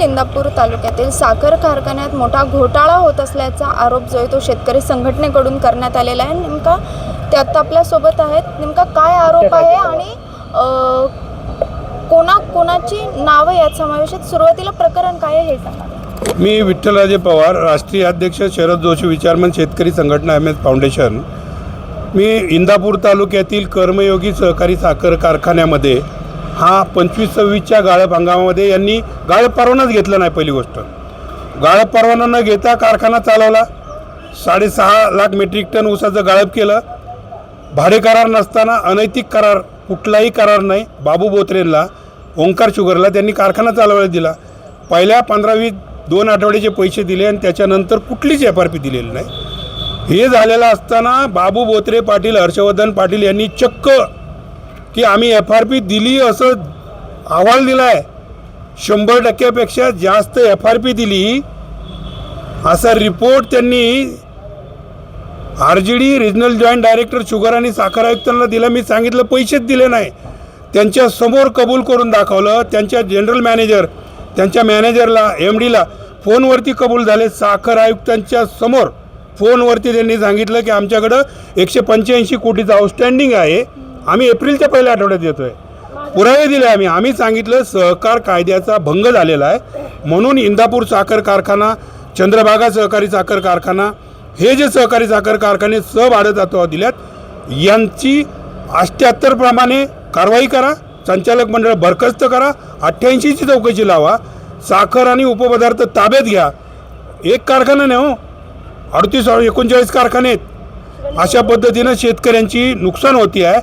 इंदापूर तालुक्यातील साखर कारखान्यात मोठा घोटाळा होत असल्याचा आरोप जो आहे तो शेतकरी संघटनेकडून करण्यात आलेला आहे। नेमका ते आता आपल्यासोबत आहेत। नेमका काय आरोप आहे आणि कोणाची नावं यात समावेश? सुरुवातीला प्रकरण काय आहे हे सांगा। मी विठ्ठलराजे पवार, राष्ट्रीय अध्यक्ष शरद जोशी विचारमन शेतकरी संघटना MS फाउंडेशन। मी इंदापूर तालुक्यातील कर्मयोगी सहकारी साखर कारखान्यामध्ये हा 25-26च्या गाळप हंगामामध्ये यांनी गाळप परवानाच घेतला नाही। पहिली गोष्ट, गाळप परवाना न घेता कारखाना चालवला। 6.5 लाख मेट्रिक टन ऊसाचं गाळप केलं। भाडे करार नसताना अनैतिक करार, कुठलाही करार नाही, बाबू बोत्रेंना, ओंकार शुगरला त्यांनी कारखाना चालवायला दिला। पहिल्या 15-20 2 आठवड्याचे पैसे दिले आणि त्याच्यानंतर कुठलीच FRP दिलेली नाही। हे झालेलं असताना बाबू बोत्रे पाटील, हर्षवर्धन पाटील यांनी चक्क की आम्ही FRP दिली असं अहवाल दिला आहे। 100%पेक्षा जास्त FRP दिली असा रिपोर्ट त्यांनी RGD regional joint director sugar आणि साखर आयुक्तांना दिला। मी सांगितलं पैसेच दिले नाही, त्यांच्या समोर कबूल करून दाखवलं। त्यांच्या जनरल मॅनेजर, त्यांच्या मॅनेजरला, MDला फोनवरती कबूल झाले। साखर आयुक्तांच्या समोर फोनवरती त्यांनी सांगितलं की आमच्याकडं 185 कोटीचं आउटस्टँडिंग आहे, आम्ही एप्रिलच्या पहिल्या आठवड्यात देतोय। पुरावे दिले आम्ही सांगितलं सहकार कायद्याचा भंग झालेला आहे, म्हणून इंदापूर साखर कारखाना, चंद्रभागा सहकारी साखर कारखाना, हे जे सहकारी साखर कारखाने भाडेतत्त्वावर दिल्यात यांची 78 प्रमाणे कारवाई करा, संचालक मंडळ बरखास्त करा, 88ची चौकशी लावा, साखर आणि उपपदार्थ ताब्यात घ्या। एक कारखाना नाही हो, 38-39 कारखाने आहेत। अशा पद्धतीनं शेतकऱ्यांची नुकसान होती आहे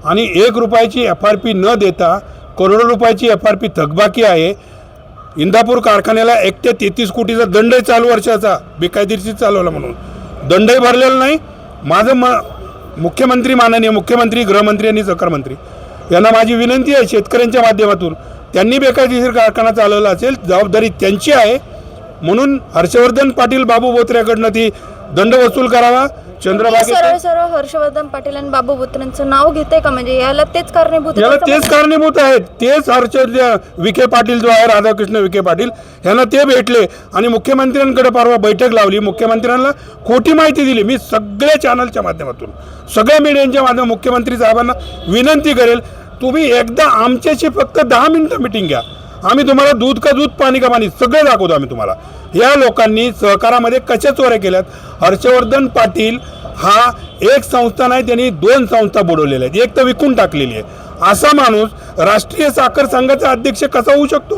आणि 1 रुपयाची FRP न देता करोडो रुपयाची FRP थकबाकी आहे। इंदापूर कारखान्याला 1 ते 33 कोटीचा दंड चालू वर्षाचा बेकायदेशीर चालवला म्हणून दंडही भरलेला नाही। माझं मुख्यमंत्री, माननीय मुख्यमंत्री, गृहमंत्री आणि सहकार मंत्री यांना माझी विनंती आहे, शेतकऱ्यांच्या माध्यमातून त्यांनी बेकायदेशीर कारखाना चालवला असेल जबाबदारी त्यांची आहे, म्हणून हर्षवर्धन पाटील, बाबू बोत्र्याकडनं ती दंड वसूल करावा। सरळ हर्षवर्धन पाटील आणि बाबू बोत्रेंचं नाव घेते का? म्हणजे याला तेच कारणीभूत आहेत, तेच विखे पाटील जो आहे, राधाकृष्ण विखे पाटील यांना ते भेटले आणि मुख्यमंत्र्यांकडे परवा बैठक लावली। मुख्यमंत्र्यांना खोटी माहिती दिली। मी सगळ्या चॅनलच्या माध्यमातून, सगळ्या मीडियाच्या माध्यमातून मुख्यमंत्री साहेबांना विनंती करेल, तुम्ही एकदा आमच्याशी फक्त 10 मिनिटं मीटिंग घ्या, आम्ही तुम्हाला दूध का दूध, पाणी का पाणी सगळं दाखवतो आम्ही तुम्हाला। या लोकांनी सहकारामध्ये कशा चोऱ्या केल्यात? हर्षवर्धन पाटील हा एक संस्था नाही, त्यांनी 2 संस्था बुडवलेल्या आहेत, एक तर विकून टाकलेली आहे। असा माणूस राष्ट्रीय साखर संघाचा अध्यक्ष कसा होऊ शकतो?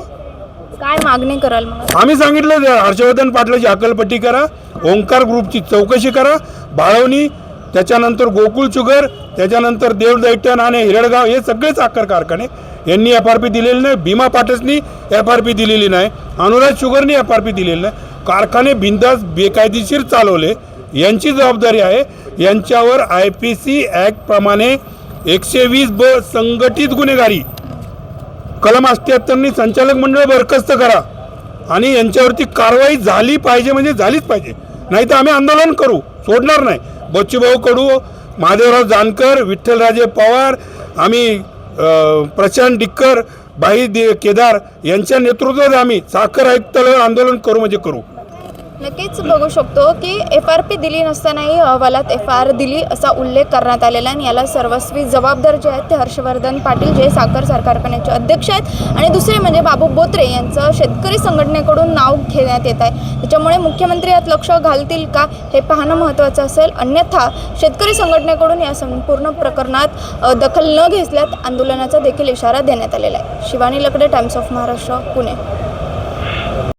काय मागणी कराल मग? आम्ही सांगितलं हर्षवर्धन पाटलाची हकालपट्टी करा, ओंकार ग्रुपची चौकशी करा, बाळवणी, त्याच्यानंतर गोकुळ शुगर, त्याच्यानंतर देवदैठण आणि हिरडगाव हे सगळे साखर कारखाने यांनी FRP दिलेली नाही। भीमा पाटसनी FRP दिलेली नाही, अनुराग शुगरनी FRP दिलेली नाही। कारखाने बिनधास्त बेकायदेशीर चालवले, यांची जबाबदारी आहे। यांच्यावर IPC ॲक्ट प्रमाणे 120B संघटित गुन्हेगारी कलम 78नी संचालक मंडळ बरखास्त करा आणि यांच्यावरती कारवाई झाली पाहिजे, म्हणजे झालीच पाहिजे, नाही तर आम्ही आंदोलन करू, सोडणार नाही। बच्चूभाऊ कडू, महादेवराव जानकर, विठ्ठलराजे पवार, आम्ही प्रशांत डिक्कर, भाई केदार यांच्या नेतृत्वात आम्ही साखर आयुक्तालयावर आंदोलन करू, म्हणजे करू। नक्कीच बघू शकतो की FRP दिली नसतानाही अहवालात FIR दिली असा उल्लेख करण्यात आलेला आहे आणि याला सर्वस्वी जबाबदार जे आहेत ते हर्षवर्धन पाटील, जे साखर कारखान्याचे अध्यक्ष आहेत, आणि दुसरे म्हणजे बाबू बोत्रे यांचं शेतकरी संघटनेकडून नाव घेण्यात येत आहे। त्याच्यामुळे मुख्यमंत्री यात लक्ष घालतील का हे पाहणं महत्त्वाचं असेल, अन्यथा शेतकरी संघटनेकडून या संपूर्ण प्रकरणात दखल न घेतल्यास आंदोलनाचा देखील इशारा देण्यात आलेला आहे। शिवानी लकडे, टाइम्स ऑफ महाराष्ट्र, पुणे।